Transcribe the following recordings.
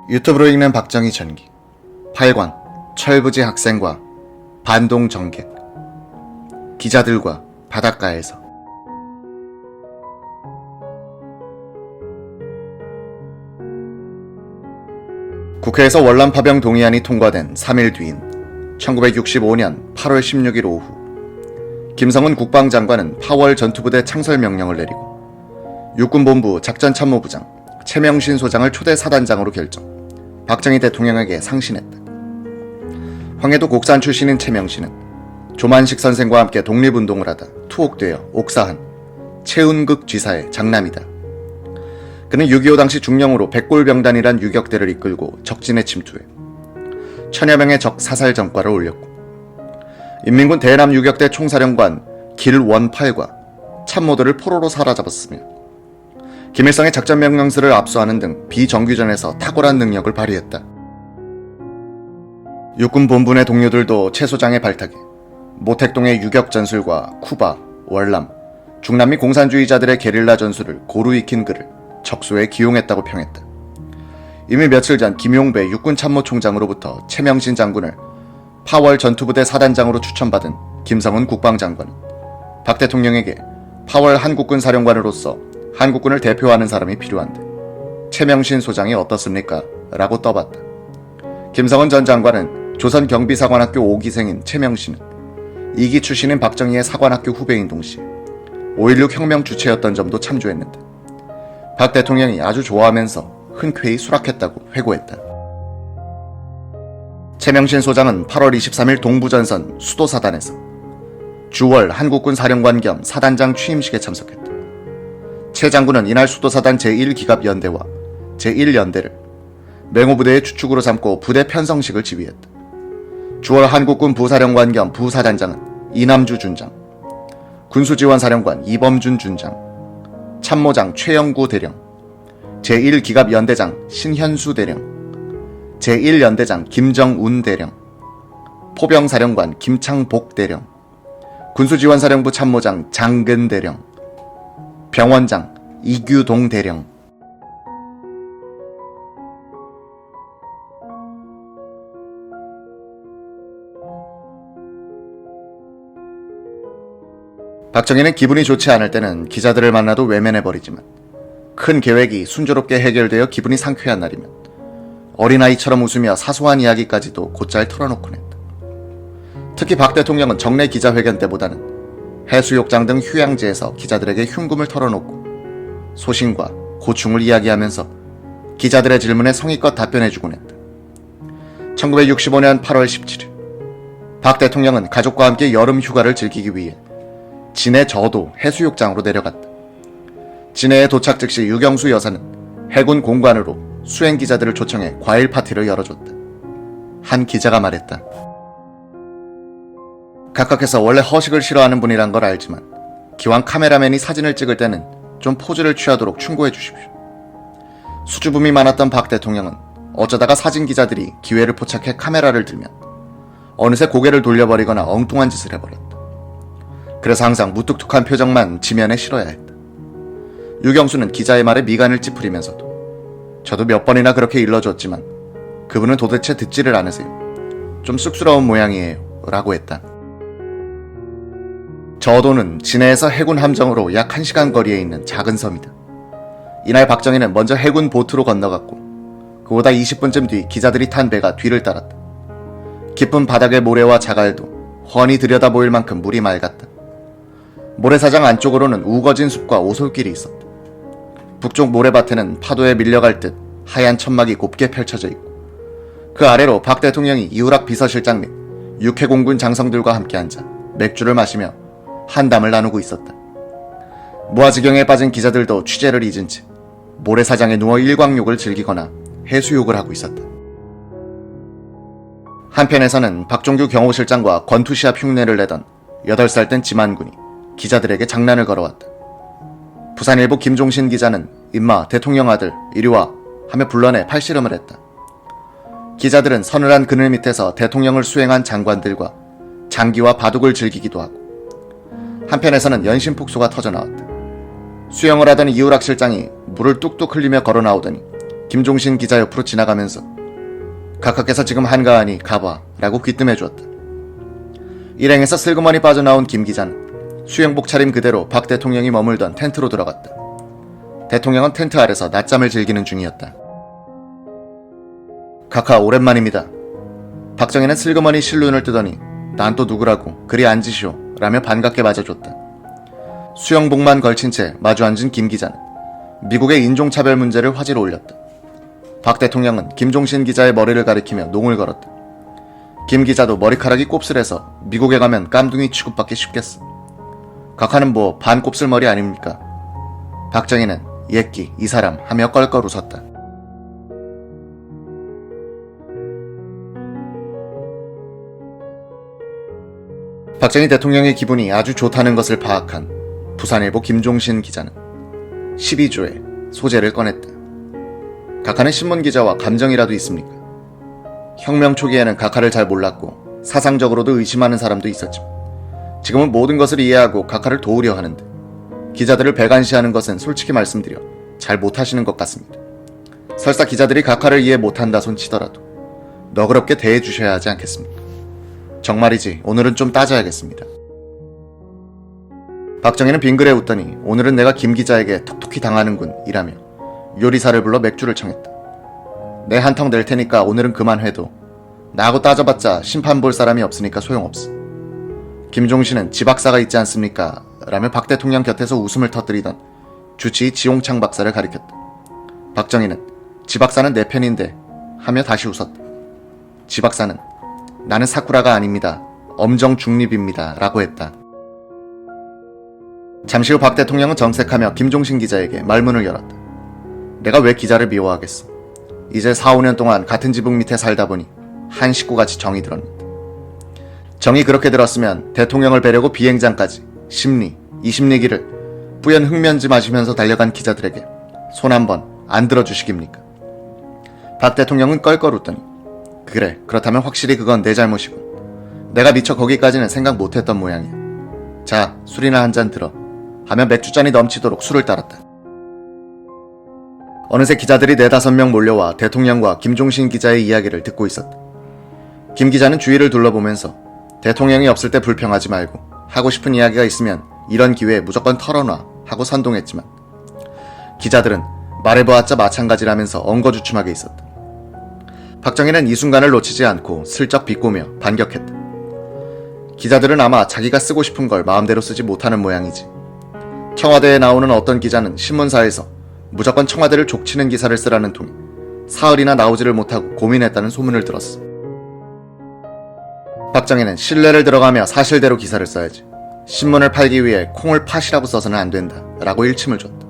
유튜브로 읽는 박정희 전기 8권 철부지 학생과 반동 정객 기자들과 바닷가에서 국회에서 월남 파병 동의안이 통과된 3일 뒤인 1965년 8월 16일 오후 김성은 국방장관은 파월 전투부대 창설 명령을 내리고 육군본부 작전참모부장 최명신 소장을 초대 사단장으로 결정, 박정희 대통령에게 상신했다. 황해도 곡산 출신인 최명신은 조만식 선생과 함께 독립운동을 하다 투옥되어 옥사한 최운극 쥐사의 장남이다. 그는 6.25 당시 중령으로 백골병단이란 유격대를 이끌고 적진에 침투해 천여 명의 적 사살 전과를 올렸고, 인민군 대남 유격대 총사령관 길원팔과 참모들을 포로로 사로잡았으며 김일성의 작전명령서를 압수하는 등 비정규전에서 탁월한 능력을 발휘했다. 육군 본부 내 동료들도 최 소장의 발탁에 모택동의 유격 전술과 쿠바, 월남, 중남미 공산주의자들의 게릴라 전술을 고루 익힌 그를 적소에 기용했다고 평했다. 이미 며칠 전 김용배 육군참모총장으로부터 최명신 장군을 파월 전투부대 사단장으로 추천받은 김성은 국방장관은 박 대통령에게 파월 한국군 사령관으로서 한국군을 대표하는 사람이 필요한데 최명신 소장이 어떻습니까? 라고 떠봤다. 김성은 전 장관은 조선 경비사관학교 5기생인 최명신은 2기 출신인 박정희의 사관학교 후배인 동시에 5.16 혁명 주체였던 점도 참조했는데 박 대통령이 아주 좋아하면서 흔쾌히 수락했다고 회고했다. 최명신 소장은 8월 23일 동부전선 수도사단에서 주월 한국군 사령관 겸 사단장 취임식에 참석했다. 최 장군은 이날 수도사단 제1기갑연대와 제1연대를 맹호부대의 주축으로 삼고 부대 편성식을 지휘했다. 주월 한국군 부사령관 겸 부사단장은 이남주 준장, 군수지원사령관 이범준 준장, 참모장 최영구 대령, 제1기갑연대장 신현수 대령, 제1연대장 김정운 대령, 포병사령관 김창복 대령, 군수지원사령부 참모장 장근 대령, 병원장 이규동 대령, 박정희는 기분이 좋지 않을 때는 기자들을 만나도 외면해버리지만 큰 계획이 순조롭게 해결되어 기분이 상쾌한 날이면 어린아이처럼 웃으며 사소한 이야기까지도 곧잘 털어놓곤 했다. 특히 박 대통령은 정례 기자회견 때보다는 해수욕장 등 휴양지에서 기자들에게 흉금을 털어놓고 소신과 고충을 이야기하면서 기자들의 질문에 성의껏 답변해주곤 했다. 1965년 8월 17일 박 대통령은 가족과 함께 여름 휴가를 즐기기 위해 진해 저도 해수욕장으로 내려갔다. 진해에 도착 즉시 유경수 여사는 해군 공관으로 수행 기자들을 초청해 과일 파티를 열어줬다. 한 기자가 말했다. 각각해서 원래 허식을 싫어하는 분이란 걸 알지만 기왕 카메라맨이 사진을 찍을 때는 좀 포즈를 취하도록 충고해 주십시오. 수줍음이 많았던 박 대통령은 어쩌다가 사진 기자들이 기회를 포착해 카메라를 들면 어느새 고개를 돌려버리거나 엉뚱한 짓을 해버렸다. 그래서 항상 무뚝뚝한 표정만 지면에 실어야 했다. 유경수는 기자의 말에 미간을 찌푸리면서도 저도 몇 번이나 그렇게 일러줬지만 그분은 도대체 듣지를 않으세요. 좀 쑥스러운 모양이에요. 라고 했다. 저도는 진해에서 해군 함정으로 약 1시간 거리에 있는 작은 섬이다. 이날 박정희는 먼저 해군 보트로 건너갔고 그보다 20분쯤 뒤 기자들이 탄 배가 뒤를 따랐다. 깊은 바닥의 모래와 자갈도 훤히 들여다 보일 만큼 물이 맑았다. 모래사장 안쪽으로는 우거진 숲과 오솔길이 있었다. 북쪽 모래밭에는 파도에 밀려갈 듯 하얀 천막이 곱게 펼쳐져 있고 그 아래로 박 대통령이 이우락 비서실장 및 육해공군 장성들과 함께 앉아 맥주를 마시며 한담을 나누고 있었다. 무아지경에 빠진 기자들도 취재를 잊은 채 모래사장에 누워 일광욕을 즐기거나 해수욕을 하고 있었다. 한편에서는 박종규 경호실장과 권투시합 흉내를 내던 8살 된 지만군이 기자들에게 장난을 걸어왔다. 부산일보 김종신 기자는 임마 대통령 아들 이리와 하며 불러내 팔씨름을 했다. 기자들은 서늘한 그늘 밑에서 대통령을 수행한 장관들과 장기와 바둑을 즐기기도 하고 한편에서는 연신폭소가 터져나왔다. 수영을 하던 이우락 실장이 물을 뚝뚝 흘리며 걸어 나오더니 김종신 기자 옆으로 지나가면서 각하께서 지금 한가하니 가봐 라고 귀뜸해 주었다. 일행에서 슬그머니 빠져나온 김 기자는 수영복 차림 그대로 박 대통령이 머물던 텐트로 들어갔다. 대통령은 텐트 아래서 낮잠을 즐기는 중이었다. 각하 오랜만입니다. 박정희는 슬그머니 실눈을 뜨더니 난 또 누구라고 그리 앉으시오 라며 반갑게 맞아줬다. 수영복만 걸친 채 마주 앉은 김 기자는 미국의 인종차별 문제를 화제로 올렸다. 박 대통령은 김종신 기자의 머리를 가리키며 농을 걸었다. 김 기자도 머리카락이 곱슬해서 미국에 가면 깜둥이 취급받기 쉽겠어. 각하는 뭐 반곱슬머리 아닙니까? 박정희는 예끼 이 사람 하며 껄껄 웃었다. 박정희 대통령의 기분이 아주 좋다는 것을 파악한 부산일보 김종신 기자는 12조의 소재를 꺼냈다. 각하는 신문기자와 감정이라도 있습니까? 혁명 초기에는 각하를 잘 몰랐고 사상적으로도 의심하는 사람도 있었지만 지금은 모든 것을 이해하고 각하를 도우려 하는데 기자들을 배관시하는 것은 솔직히 말씀드려 잘 못하시는 것 같습니다. 설사 기자들이 각하를 이해 못한다 손치더라도 너그럽게 대해주셔야 하지 않겠습니까? 정말이지 오늘은 좀 따져야겠습니다. 박정희는 빙그레 웃더니 오늘은 내가 김 기자에게 톡톡히 당하는군 이라며 요리사를 불러 맥주를 청했다. 내 한턱 낼 테니까 오늘은 그만해도 나하고 따져봤자 심판 볼 사람이 없으니까 소용없어. 김종신은 지박사가 있지 않습니까? 라며 박 대통령 곁에서 웃음을 터뜨리던 주치의 지홍창 박사를 가리켰다. 박정희는 지박사는 내 편인데 하며 다시 웃었다. 지박사는 나는 사쿠라가 아닙니다. 엄정 중립입니다. 라고 했다. 잠시 후 박 대통령은 정색하며 김종신 기자에게 말문을 열었다. 내가 왜 기자를 미워하겠어. 이제 4, 5년 동안 같은 지붕 밑에 살다 보니 한 식구같이 정이 들었는데 정이 그렇게 들었으면 대통령을 뵈려고 비행장까지 심리, 이 심리기를 뿌연 흑면지 마시면서 달려간 기자들에게 손 한번 안 들어주시깁니까? 박 대통령은 껄껄 웃더니 그래 그렇다면 확실히 그건 내 잘못이고 내가 미처 거기까지는 생각 못했던 모양이야. 자 술이나 한 잔 들어 하며 맥주잔이 넘치도록 술을 따랐다. 어느새 기자들이 4-5명 몰려와 대통령과 김종신 기자의 이야기를 듣고 있었다. 김 기자는 주위를 둘러보면서 대통령이 없을 때 불평하지 말고 하고 싶은 이야기가 있으면 이런 기회에 무조건 털어놔 하고 선동했지만 기자들은 말해보았자 마찬가지라면서 엉거주춤하게 있었다. 박정희는 이 순간을 놓치지 않고 슬쩍 비꼬며 반격했다. 기자들은 아마 자기가 쓰고 싶은 걸 마음대로 쓰지 못하는 모양이지. 청와대에 나오는 어떤 기자는 신문사에서 무조건 청와대를 족치는 기사를 쓰라는 통에 사흘이나 나오지를 못하고 고민했다는 소문을 들었어. 박정희는 신뢰를 들어가며 사실대로 기사를 써야지. 신문을 팔기 위해 콩을 팥이라고 써서는 안 된다 라고 일침을 줬다.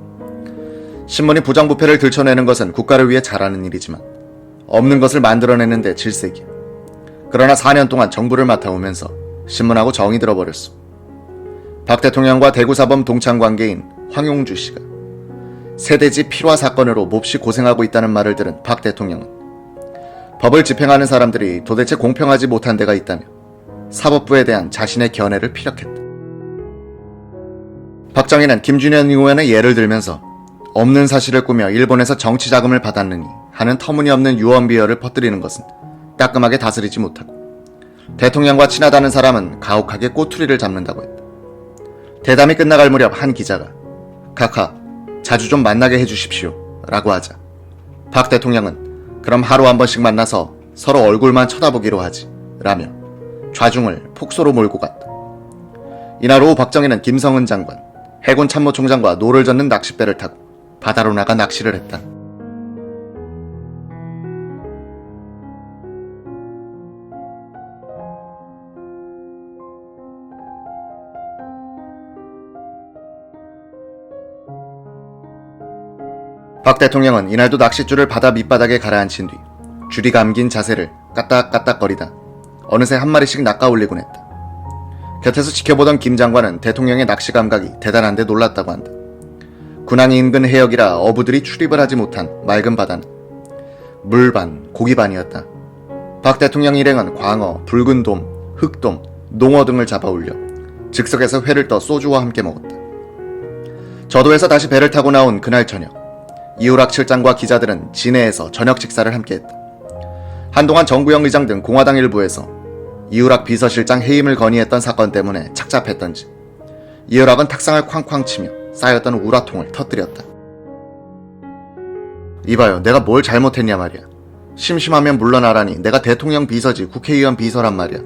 신문이 부정부패를 들춰내는 것은 국가를 위해 잘하는 일이지만 없는 것을 만들어내는데 질색이야. 그러나 4년 동안 정부를 맡아오면서 신문하고 정이 들어버렸어. 박 대통령과 대구사범 동창관계인 황용주 씨가 세대지 필화 사건으로 몹시 고생하고 있다는 말을 들은 박 대통령은 법을 집행하는 사람들이 도대체 공평하지 못한 데가 있다며 사법부에 대한 자신의 견해를 피력했다. 박정희는 김준현 의원의 예를 들면서 없는 사실을 꾸며 일본에서 정치 자금을 받았느니 하는 터무니없는 유언비어를 퍼뜨리는 것은 따끔하게 다스리지 못하고 대통령과 친하다는 사람은 가혹하게 꼬투리를 잡는다고 했다. 대담이 끝나갈 무렵 한 기자가 각하 자주 좀 만나게 해주십시오 라고 하자 박 대통령은 그럼 하루 한 번씩 만나서 서로 얼굴만 쳐다보기로 하지 라며 좌중을 폭소로 몰고 갔다. 이날 오후 박정희는 김성은 장관, 해군 참모총장과 노를 젓는 낚싯배를 타고 바다로 나가 낚시를 했다. 박 대통령은 이날도 낚싯줄을 바다 밑바닥에 가라앉힌 뒤 줄이 감긴 자세를 까딱까딱거리다 어느새 한 마리씩 낚아올리곤 했다. 곁에서 지켜보던 김 장관은 대통령의 낚시 감각이 대단한데 놀랐다고 한다. 군항이 인근 해역이라 어부들이 출입을 하지 못한 맑은 바다는 물반, 고기반이었다. 박 대통령 일행은 광어, 붉은 돔, 흑돔, 농어 등을 잡아 올려 즉석에서 회를 떠 소주와 함께 먹었다. 저도에서 다시 배를 타고 나온 그날 저녁 이우락 실장과 기자들은 진해에서 저녁 식사를 함께했다. 한동안 정구영 의장 등 공화당 일부에서 이우락 비서실장 해임을 건의했던 사건 때문에 착잡했던지 이우락은 탁상을 쾅쾅 치며 쌓였던 우라통을 터뜨렸다. 이봐요, 내가 뭘 잘못했냐 말이야. 심심하면 물러나라니 내가 대통령 비서지 국회의원 비서란 말이야.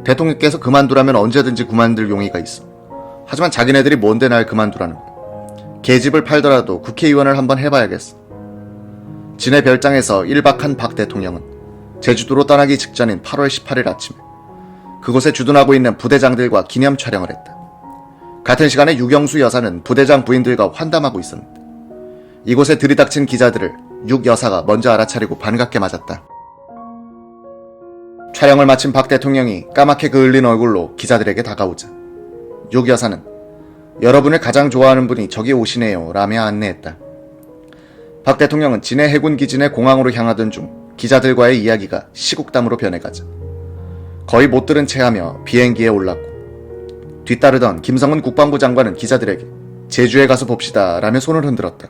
대통령께서 그만두라면 언제든지 그만둘 용의가 있어. 하지만 자기네들이 뭔데 날 그만두라는 거야. 계집을 팔더라도 국회의원을 한번 해봐야겠어. 진해 별장에서 1박한 박 대통령은 제주도로 떠나기 직전인 8월 18일 아침에 그곳에 주둔하고 있는 부대장들과 기념 촬영을 했다. 같은 시간에 유경수 여사는 부대장 부인들과 환담하고 있었는데 이곳에 들이닥친 기자들을 육 여사가 먼저 알아차리고 반갑게 맞았다. 촬영을 마친 박 대통령이 까맣게 그을린 얼굴로 기자들에게 다가오자 육 여사는 여러분을 가장 좋아하는 분이 저기 오시네요 라며 안내했다. 박 대통령은 진해 해군 기지 내 공항으로 향하던 중 기자들과의 이야기가 시국담으로 변해가자 거의 못 들은 채 하며 비행기에 올랐고 뒤따르던 김성은 국방부 장관은 기자들에게 제주에 가서 봅시다 라며 손을 흔들었다.